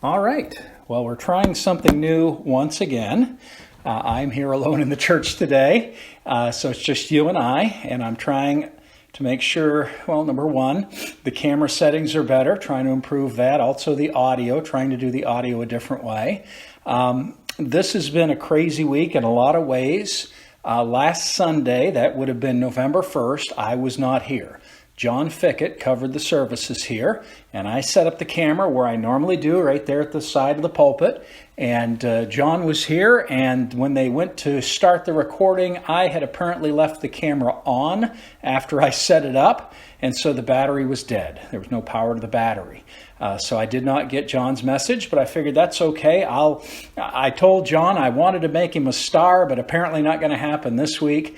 All right. Well, we're trying something new once again. I'm here alone in the church today, so it's just you and I'm trying to make sure, well, number one, the camera settings are better, trying to improve that. Also the audio, trying to do the audio a different way. This has been a crazy week in a lot of ways. Last Sunday, that would have been November 1st, I was not here. John Fickett covered the services here, and I set up the camera where I normally do, right there at the side of the pulpit. And John was here, and when they went to start the recording, I had apparently left the camera on after I set it up, and so the battery was dead. There was no power to the battery. So I did not get John's message, but I figured that's okay. I told John I wanted to make him a star, but apparently not going to happen this week.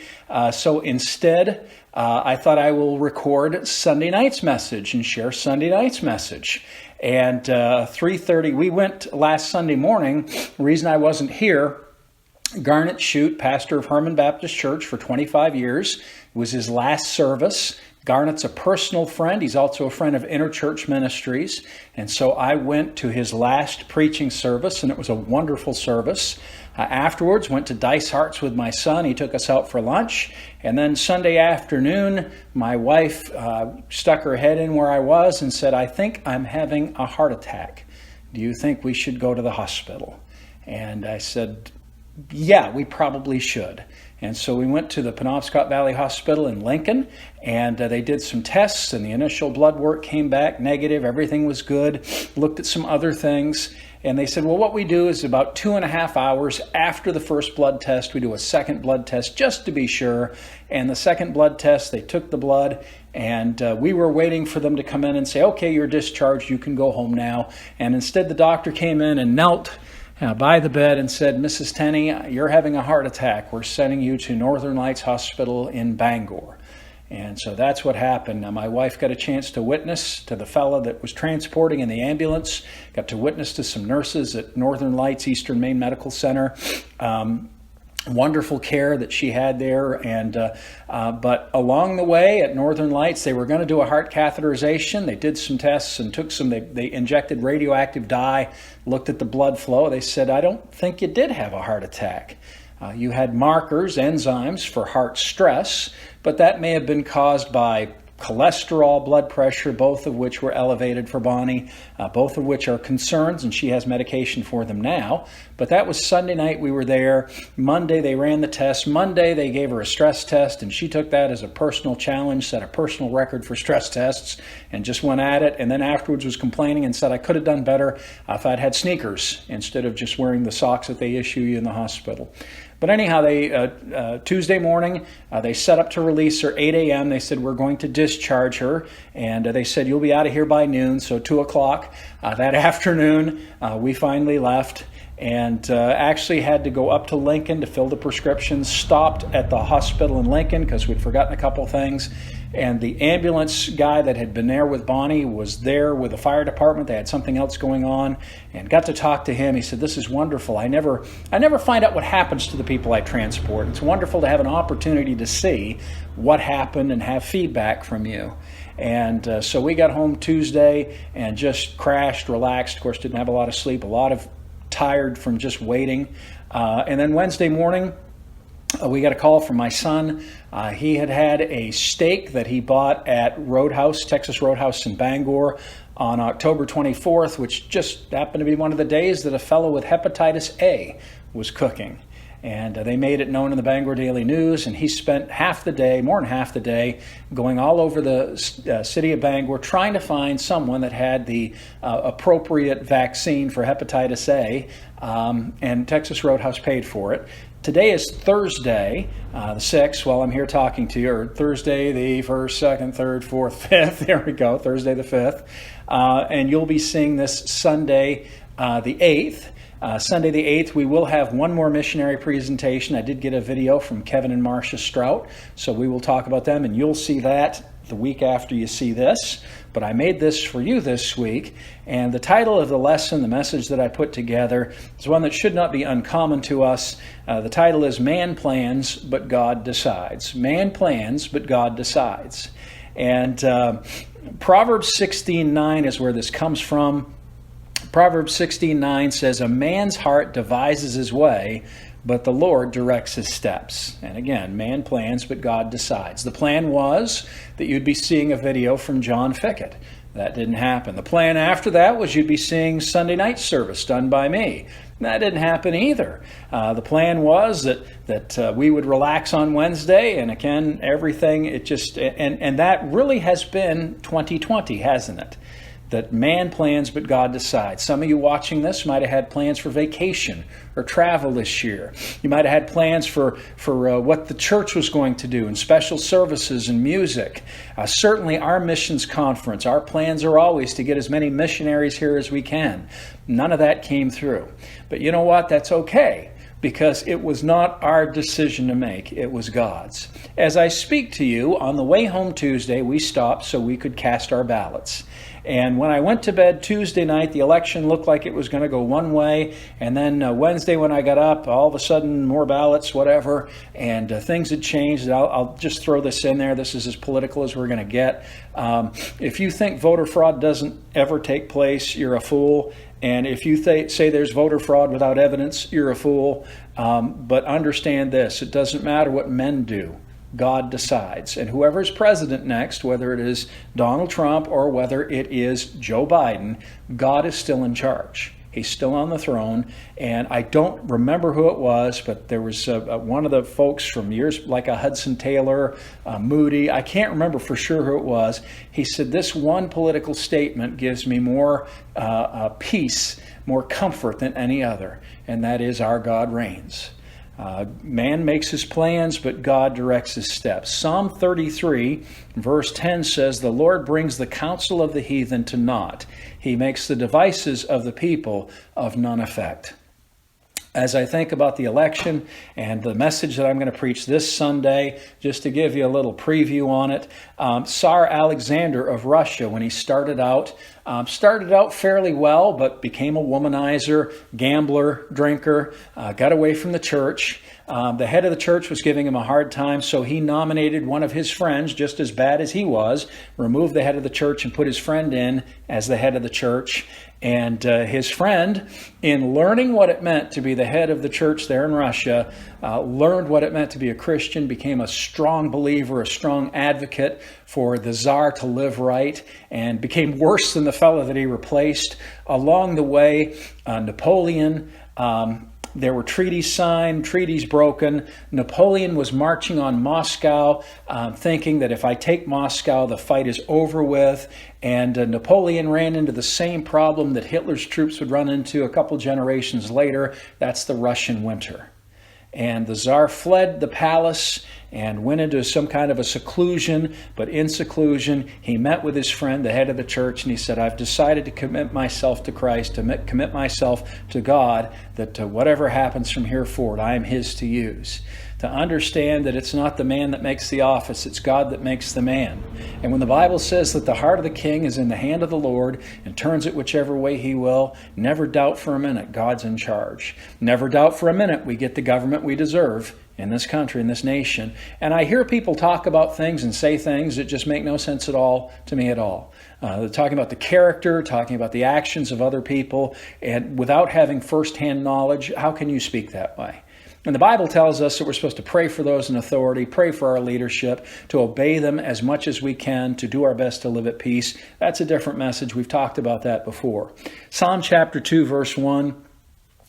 So instead, I thought I will record Sunday night's message and share Sunday night's message. And 3:30, we went last Sunday morning. The reason I wasn't here, Garnet Shute, pastor of Herman Baptist Church for 25 years, it was his last service. Garnet's a personal friend. He's also a friend of Interchurch Ministries. And so I went to his last preaching service, and it was a wonderful service. Afterwards, went to Dice Hearts with my son. He took us out for lunch. And then Sunday afternoon, my wife stuck her head in where I was and said, "I think I'm having a heart attack. Do you think we should go to the hospital?" And I said, "Yeah, we probably should." And so we went to the Penobscot Valley Hospital in Lincoln, and they did some tests, and the initial blood work came back negative. Everything was good. Looked at some other things, and they said, well, what we do is about 2.5 hours after the first blood test, we do a second blood test just to be sure. And the second blood test, they took the blood, and we were waiting for them to come in and say, okay, you're discharged, you can go home now. And instead, the doctor came in and knelt by the bed and said, Mrs. Tenney, you're having a heart attack. We're sending you to Northern Lights Hospital in Bangor. And so that's what happened. Now, my wife got a chance to witness to the fellow that was transporting in the ambulance, got to witness to some nurses at Northern Lights Eastern Maine Medical Center. Wonderful care that she had there, and but along the way at Northern Lights, they were going to do a heart catheterization. They did some tests and took some. They injected radioactive dye, looked at the blood flow. They said, "I don't think you did have a heart attack. You had markers, enzymes for heart stress, but that may have been caused by cholesterol, blood pressure, both of which were elevated for Bonnie, both of which are concerns, and she has medication for them now." But that was Sunday night we were there. Monday they ran the test. Monday they gave her a stress test, and she took that as a personal challenge, set a personal record for stress tests, and just went at it. And then afterwards was complaining and said, I could have done better if I'd had sneakers instead of just wearing the socks that they issue you in the hospital. But anyhow, they Tuesday morning, they set up to release her 8 a.m. They said, we're going to discharge her. And they said, you'll be out of here by noon, so 2 o'clock. That afternoon, we finally left and actually had to go up to Lincoln to fill the prescriptions, stopped at the hospital in Lincoln because we'd forgotten a couple things. And the ambulance guy that had been there with Bonnie was there with the fire department. They had something else going on, and got to talk to him. He said, this is wonderful. I never find out what happens to the people I transport. It's wonderful to have an opportunity to see what happened and have feedback from you. And so we got home Tuesday and just crashed, relaxed. Of course, didn't have a lot of sleep, a lot of tired from just waiting. And then Wednesday morning, we got a call from my son. He had a steak that he bought at Roadhouse, Texas Roadhouse in Bangor on October 24th, which just happened to be one of the days that a fellow with hepatitis A was cooking. And they made it known in the Bangor Daily News, and he spent half the day, more than half the day, going all over the city of Bangor trying to find someone that had the appropriate vaccine for hepatitis A, and Texas Roadhouse paid for it. Today is Thursday, the 6th, while I'm here talking to you, or Thursday the 1st, 2nd, 3rd, 4th, 5th, there we go, Thursday the 5th. And you'll be seeing this Sunday the 8th. Sunday the 8th, we will have one more missionary presentation. I did get a video from Kevin and Marcia Strout, so we will talk about them, and you'll see that the week after you see this. But I made this for you this week, and the title of the lesson, the message that I put together, is one that should not be uncommon to us. The title is Man Plans, but God Decides. Man plans, but God decides. And Proverbs 16:9 is where this comes from. Proverbs 16:9 says, "A man's heart devises his way, but the Lord directs his steps." And again, man plans, but God decides. The plan was that you'd be seeing a video from John Fickett. That didn't happen. The plan after that was you'd be seeing Sunday night service done by me. That didn't happen either. The plan was that we would relax on Wednesday, and again, everything, and that really has been 2020, hasn't it? That man plans, but God decides. Some of you watching this might have had plans for vacation or travel this year. You might have had plans for what the church was going to do and special services and music. Certainly our missions conference, our plans are always to get as many missionaries here as we can. None of that came through. But you know what? That's okay, because it was not our decision to make. It was God's. As I speak to you, on the way home Tuesday, we stopped so we could cast our ballots. And when I went to bed Tuesday night, the election looked like it was going to go one way. And then Wednesday when I got up, all of a sudden more ballots, whatever, and things had changed. I'll just throw this in there. This is as political as we're going to get. If you think voter fraud doesn't ever take place, you're a fool. And if you say there's voter fraud without evidence, you're a fool. But understand this, it doesn't matter what men do. God decides. And whoever's president next, whether it is Donald Trump or whether it is Joe Biden, God is still in charge. He's still on the throne. And I don't remember who it was, but there was one of the folks from years, like a Hudson Taylor, Moody. I can't remember for sure who it was. He said, "This one political statement gives me more peace, more comfort than any other. And that is, our God reigns." Man makes his plans, but God directs his steps. Psalm 33, verse 10 says, "The Lord brings the counsel of the heathen to naught. He makes the devices of the people of none effect." As I think about the election and the message that I'm going to preach this Sunday, just to give you a little preview on it, Tsar Alexander of Russia, when he started out fairly well, but became a womanizer, gambler, drinker, got away from the church. The head of the church was giving him a hard time, so he nominated one of his friends, just as bad as he was, removed the head of the church and put his friend in as the head of the church. And his friend, in learning what it meant to be the head of the church there in Russia, learned what it meant to be a Christian, became a strong believer, a strong advocate for the Tsar to live right, and became worse than the fellow that he replaced. Along the way, Napoleon, there were treaties signed, treaties broken. Napoleon was marching on Moscow, thinking that if I take Moscow, the fight is over with. And Napoleon ran into the same problem that Hitler's troops would run into a couple generations later. That's the Russian winter. And the Tsar fled the palace and went into some kind of a seclusion. But in seclusion, he met with his friend, the head of the church, and he said, "I've decided to commit myself to Christ, to commit myself to God, that whatever happens from here forward, I am his to use." To understand that it's not the man that makes the office, it's God that makes the man. And when the Bible says that the heart of the king is in the hand of the Lord and turns it whichever way he will, never doubt for a minute God's in charge. Never doubt for a minute we get the government we deserve in this country, in this nation. And I hear people talk about things and say things that just make no sense at all to me at all. They're talking about the character, talking about the actions of other people, and without having firsthand knowledge, how can you speak that way? And the Bible tells us that we're supposed to pray for those in authority, pray for our leadership, to obey them as much as we can, to do our best to live at peace. That's a different message. We've talked about that before. Psalm chapter 2, verse 1.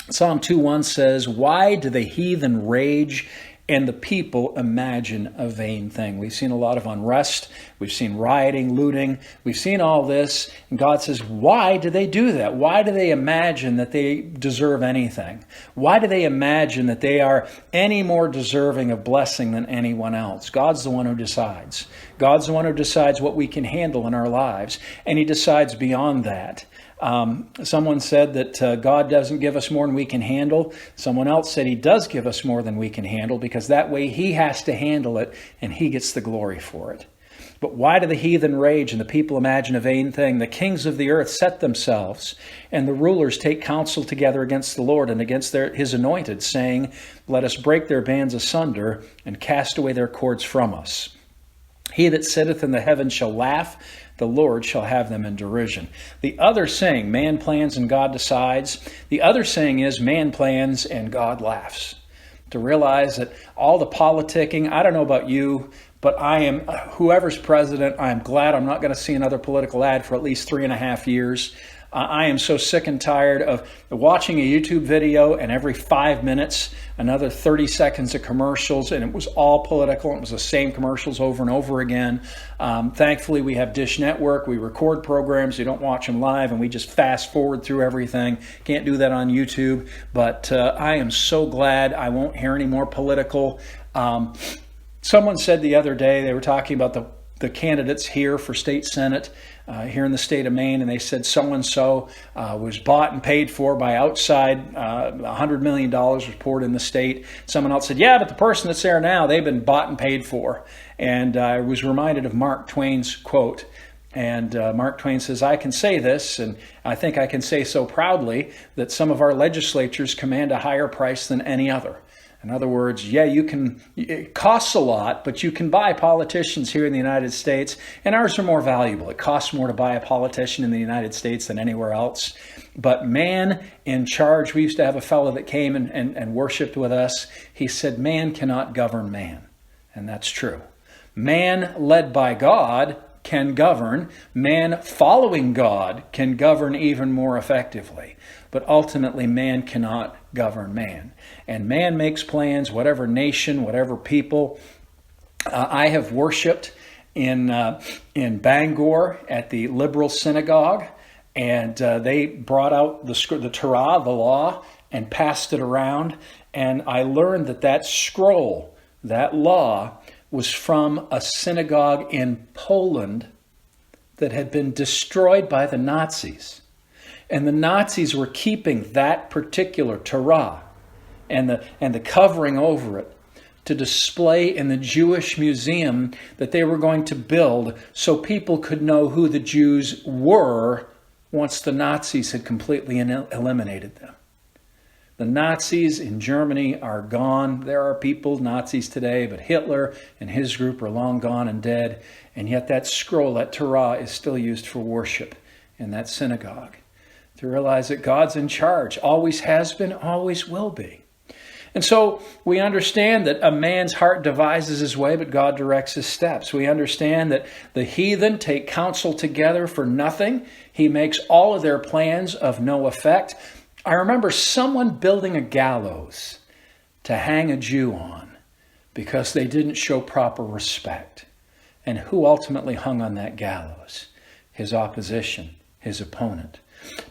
Psalm 2:1 says, "Why do the heathen rage and the people imagine a vain thing?" We've seen a lot of unrest. We've seen rioting, looting. We've seen all this. And God says, why do they do that? Why do they imagine that they deserve anything? Why do they imagine that they are any more deserving of blessing than anyone else? God's the one who decides. God's the one who decides what we can handle in our lives. And he decides beyond that. Someone said that God doesn't give us more than we can handle. Someone else said he does give us more than we can handle, because that way he has to handle it and he gets the glory for it. But why do the heathen rage and the people imagine a vain thing? The kings of the earth set themselves, and the rulers take counsel together against the Lord and against his anointed, saying, "Let us break their bands asunder and cast away their cords from us." He that sitteth in the heavens shall laugh. the Lord shall have them in derision. The other saying, man plans and God decides. The other saying is, man plans and God laughs. To realize that all the politicking, I don't know about you, but I am, whoever's president, I'm glad I'm not going to see another political ad for at least 3.5 years. I am so sick and tired of watching a YouTube video and every 5 minutes, another 30 seconds of commercials, and it was all political. It was the same commercials over and over again. Thankfully, we have Dish Network. We record programs. You don't watch them live, and we just fast forward through everything. Can't do that on YouTube, but I am so glad I won't hear any more political. Someone said the other day, they were talking about the candidates here for state senate here in the state of Maine, and they said so-and-so was bought and paid for by outside. $100 million was poured in the state. Someone else said, yeah, but the person that's there now, they've been bought and paid for. And I was reminded of Mark Twain's quote. And Mark Twain says, I can say this, and I think I can say so proudly, that some of our legislatures command a higher price than any other. In other words, yeah, it costs a lot, but you can buy politicians here in the United States, and ours are more valuable. It costs more to buy a politician in the United States than anywhere else. But man in charge, we used to have a fellow that came and worshiped with us. He said, man cannot govern man. And that's true. Man led by God can govern. Man following God can govern even more effectively. But ultimately, man cannot govern man. And man makes plans, whatever nation, whatever people. I have worshiped in Bangor at the liberal synagogue, and they brought out the Torah, the law, and passed it around. And I learned that scroll, that law, was from a synagogue in Poland that had been destroyed by the Nazis. And the Nazis were keeping that particular Torah and the covering over it to display in the Jewish museum that they were going to build so people could know who the Jews were once the Nazis had completely eliminated them. The Nazis in Germany are gone. There are people, Nazis today, but Hitler and his group are long gone and dead. And yet that scroll, that Torah, is still used for worship in that synagogue. To realize that God's in charge, always has been, always will be. And so we understand that a man's heart devises his way, but God directs his steps. We understand that the heathen take counsel together for nothing. He makes all of their plans of no effect. I remember someone building a gallows to hang a Jew on because they didn't show proper respect. And who ultimately hung on that gallows? His opposition, his opponent.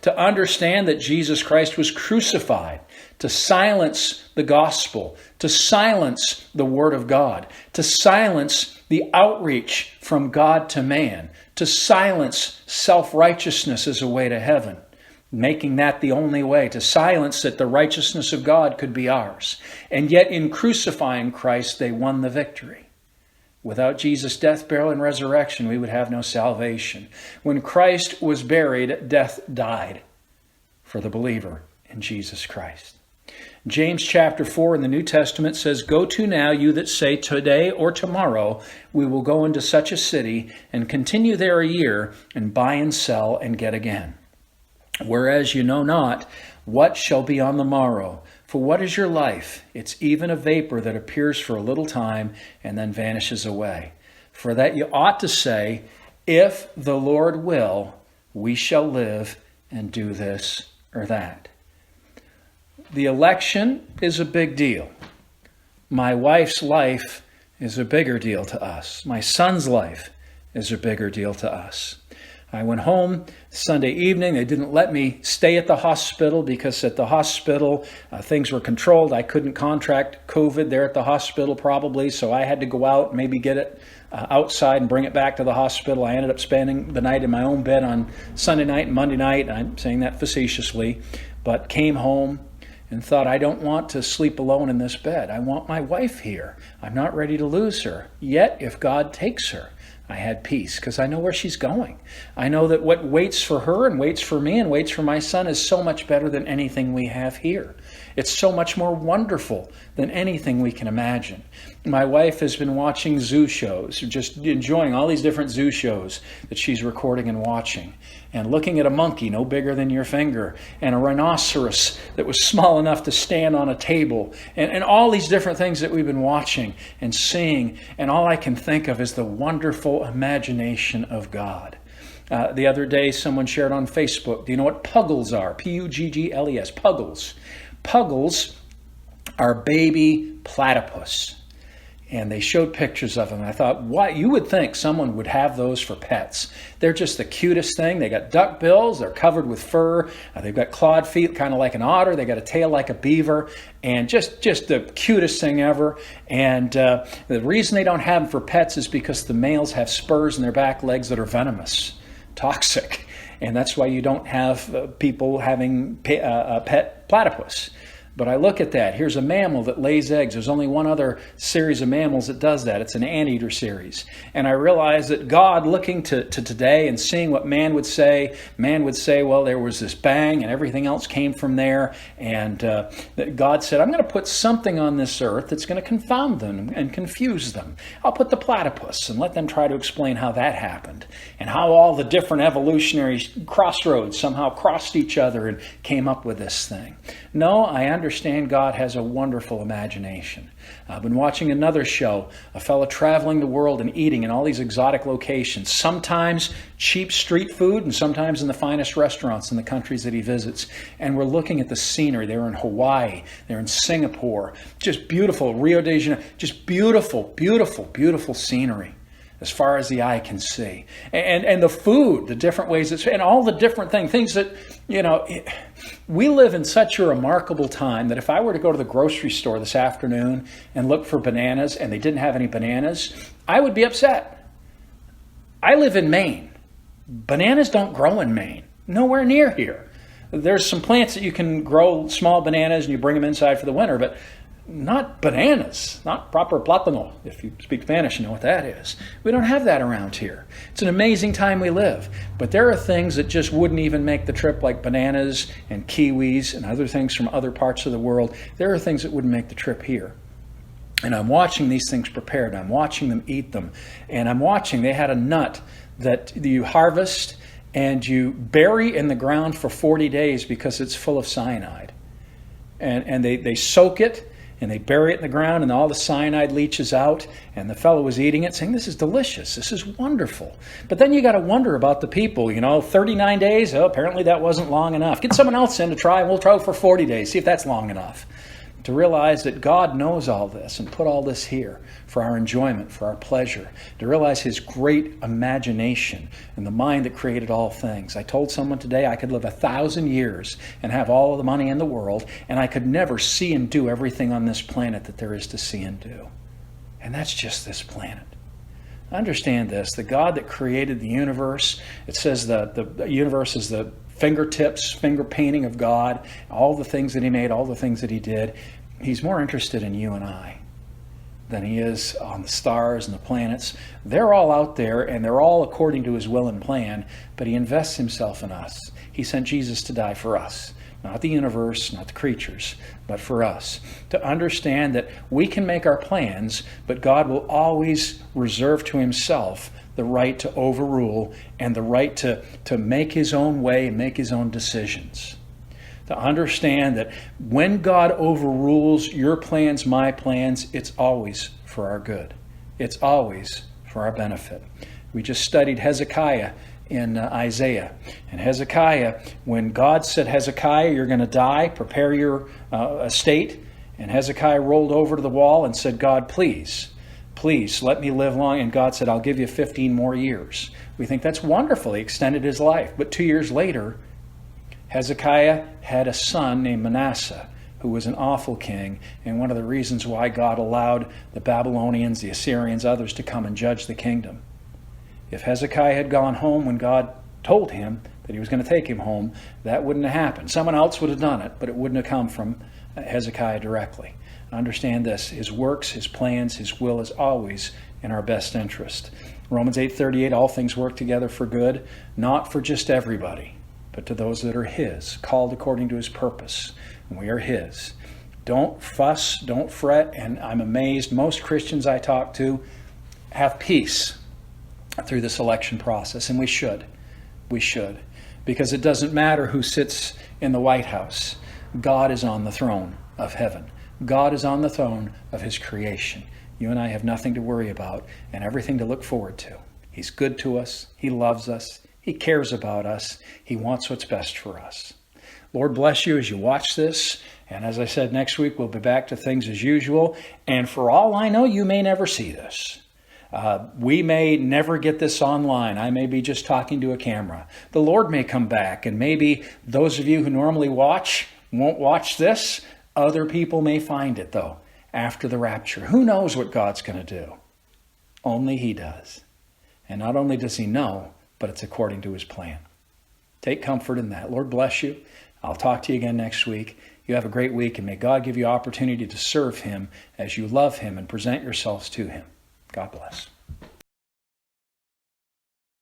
To understand that Jesus Christ was crucified to silence the gospel, to silence the word of God, to silence the outreach from God to man, to silence self-righteousness as a way to heaven, making that the only way, to silence that the righteousness of God could be ours. And yet in crucifying Christ, they won the victory. Without Jesus' death, burial, and resurrection, we would have no salvation. When Christ was buried, death died for the believer in Jesus Christ. James chapter 4 in the New Testament says, "Go to now, you that say, today or tomorrow, we will go into such a city and continue there a year and buy and sell and get again. Whereas you know not what shall be on the morrow. For what is your life? It's even a vapor that appears for a little time and then vanishes away. For that you ought to say, if the Lord will, we shall live and do this or that." The election is a big deal. My wife's life is a bigger deal to us. My son's life is a bigger deal to us. I went home Sunday evening. They didn't let me stay at the hospital because at the hospital things were controlled. I couldn't contract COVID there at the hospital probably, so I had to go out, maybe get it outside and bring it back to the hospital. I ended up spending the night in my own bed on Sunday night and Monday night. I'm saying that facetiously, but came home and thought, I don't want to sleep alone in this bed. I want my wife here. I'm not ready to lose her. Yet, if God takes her, I had peace because I know where she's going. I know that what waits for her and waits for me and waits for my son is so much better than anything we have here. It's so much more wonderful than anything we can imagine. My wife has been watching zoo shows, just enjoying all these different zoo shows that she's recording and watching, and looking at a monkey no bigger than your finger, and a rhinoceros that was small enough to stand on a table, and all these different things that we've been watching and seeing, and all I can think of is the wonderful imagination of God. The other day, someone shared on Facebook, do you know what puggles are? Puggles. Puggles. Puggles are baby platypus. And they showed pictures of them. I thought, what? You would think someone would have those for pets. They're just the cutest thing. They got duck bills. They're covered with fur. They've got clawed feet, kind of like an otter. They got a tail like a beaver. And just the cutest thing ever. And the reason they don't have them for pets is because the males have spurs in their back legs that are venomous, toxic. And that's why you don't have people having a pet platypus. But I look at that. Here's a mammal that lays eggs. There's only one other series of mammals that does that. It's an anteater series. And I realize that God, looking to today and seeing what man would say, well, there was this bang and everything else came from there. And God said, I'm going to put something on this earth that's going to confound them and confuse them. I'll put the platypus and let them try to explain how that happened and how all the different evolutionary crossroads somehow crossed each other and came up with this thing. No, I understand God has a wonderful imagination. I've been watching another show, a fellow traveling the world and eating in all these exotic locations, sometimes cheap street food and sometimes in the finest restaurants in the countries that he visits. And we're looking at the scenery. They were in Hawaii, they're in Singapore, just beautiful, Rio de Janeiro, just beautiful, beautiful, beautiful scenery as far as the eye can see. And the food, the different ways, and all the different things that, we live in such a remarkable time that if I were to go to the grocery store this afternoon and look for bananas and they didn't have any bananas, I would be upset. I live in Maine. Bananas don't grow in Maine. Nowhere near here. There's some plants that you can grow small bananas and you bring them inside for the winter, but not bananas, not proper plátano. If you speak Spanish, you know what that is. We don't have that around here. It's an amazing time we live. But there are things that just wouldn't even make the trip, like bananas and kiwis and other things from other parts of the world. There are things that wouldn't make the trip here. And I'm watching these things prepared. I'm watching them eat them. And I'm watching, they had a nut that you harvest and you bury in the ground for 40 days because it's full of cyanide. And they soak it, and they bury it in the ground, and all the cyanide leaches out, and the fellow was eating it, saying, this is delicious, this is wonderful. But then you got to wonder about the people, 39 days, apparently that wasn't long enough. Get someone else in to try, and we'll try for 40 days, see if that's long enough. To realize that God knows all this and put all this here for our enjoyment, for our pleasure. To realize his great imagination and the mind that created all things. I told someone today I could live 1,000 years and have all of the money in the world, and I could never see and do everything on this planet that there is to see and do. And that's just this planet. Understand this, the God that created the universe, it says the universe is the fingertips, finger painting of God, all the things that he made, all the things that he did. He's more interested in you and I than he is on the stars and the planets. They're all out there and they're all according to his will and plan, but he invests himself in us. He sent Jesus to die for us. Not the universe, not the creatures, but for us. To understand that we can make our plans, but God will always reserve to himself the right to overrule and the right to make his own way and make his own decisions. To understand that when God overrules your plans, my plans, it's always for our good. It's always for our benefit. We just studied Hezekiah in Isaiah. And Hezekiah, when God said, Hezekiah, you're going to die, prepare your estate. And Hezekiah rolled over to the wall and said, God, please let me live long. And God said, I'll give you 15 more years. We think that's wonderful. He extended his life. But 2 years later, Hezekiah had a son named Manasseh, who was an awful king, and one of the reasons why God allowed the Babylonians, the Assyrians, others to come and judge the kingdom. If Hezekiah had gone home when God told him that he was going to take him home, that wouldn't have happened. Someone else would have done it, but it wouldn't have come from Hezekiah directly. Understand this, his works, his plans, his will is always in our best interest. Romans 8:38, all things work together for good, not for just everybody, but to those that are His, called according to His purpose. And we are His. Don't fuss, don't fret, and I'm amazed. Most Christians I talk to have peace through this election process, and we should. We should. Because it doesn't matter who sits in the White House. God is on the throne of heaven. God is on the throne of His creation. You and I have nothing to worry about and everything to look forward to. He's good to us. He loves us. He cares about us. He wants what's best for us. Lord bless you as you watch this. And as I said, next week we'll be back to things as usual. And for all I know, you may never see this. We may never get this online. I may be just talking to a camera. The Lord may come back, and maybe those of you who normally watch won't watch this. Other people may find it, though, after the rapture. Who knows what God's going to do? Only He does. And not only does He know, but it's according to His plan. Take comfort in that. Lord bless you. I'll talk to you again next week. You have a great week, and may God give you opportunity to serve Him as you love Him and present yourselves to Him. God bless.